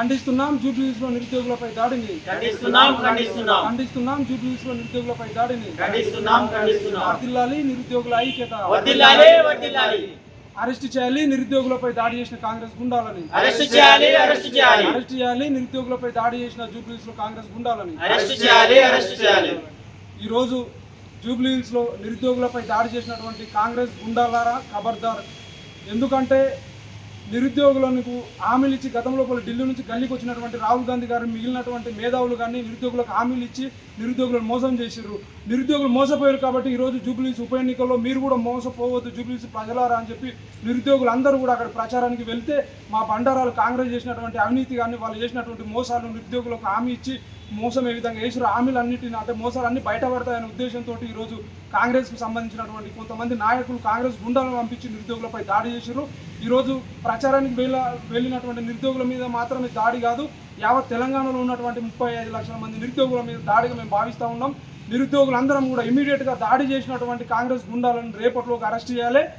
ఖండిస్తున్నాం జూబ్లీహిల్స్ లో నిరుద్యోగులపై దాడిని ఖండిస్తున్నాం జూబ్లీహిల్స్ లో నిరుద్యోగులపై దాడిని వర్ధిల్లాలి నిరుద్యోగుల ఐక్యత అరెస్ట్ చేయాలి నిరుద్యోగులపై దాడి చేసిన కాంగ్రెస్ గుండాలని అరెస్ట్ చేయాలి నిరుద్యోగులపై దాడి చేసిన జూబ్లీహిల్స్ లో కాంగ్రెస్ గుండాలని ఈ రోజు జూబ్లీహిల్స్ లో నిరుద్యోగులపై దాడి చేసినటువంటి కాంగ్రెస్ గుండాలారా ఖబర్దార్. ఎందుకంటే నిరుద్యోగులకు హామీలు ఇచ్చి గతంలో ఢిల్లీ నుంచి గల్లీకి వచ్చినటువంటి రాహుల్ గాంధీ గారు మిగిలినటువంటి మేధావులు కానీ నిరుద్యోగులకు హామీలు ఇచ్చి నిరుద్యోగులను మోసం చేశారు. నిరుద్యోగులు మోసపోయారు కాబట్టి ఈరోజు జూబ్లీహిల్స్ ఉప ఎన్నికల్లో మీరు కూడా మోసపోవద్దు జూబ్లీహిల్స్ ప్రజలారా అని చెప్పి నిరుద్యోగులు అందరూ కూడా అక్కడ ప్రచారానికి వెళ్తే మా బండారాలు కాంగ్రెస్ చేసినటువంటి అవినీతి కానీ వాళ్ళు చేసినటువంటి మోసాలు నిరుద్యోగులకు హామీ ఇచ్చి మోసం ఏ విధంగా వేసారు హామీలన్నింటినీ అంటే మోసాలన్నీ బయటపడతాయనే ఉద్దేశంతో ఈరోజు కాంగ్రెస్కు సంబంధించినటువంటి కొంతమంది నాయకులు కాంగ్రెస్ గుండాలను పంపించి నిరుద్యోగులపై దాడి చేశారు. ఈరోజు ప్రచారానికి వెళ్ళినటువంటి నిరుద్యోగుల మీద మాత్రమే దాడి కాదు, యావత్ తెలంగాణలో ఉన్నటువంటి 35 లక్షల మంది నిరుద్యోగుల మీద దాడిగా మేము భావిస్తూ ఉన్నాం. నిరుద్యోగులందరం కూడా ఇమీడియట్గా దాడి చేసినటువంటి కాంగ్రెస్ గుండాలను రేపట్లోకి అరెస్ట్ చేయాలి.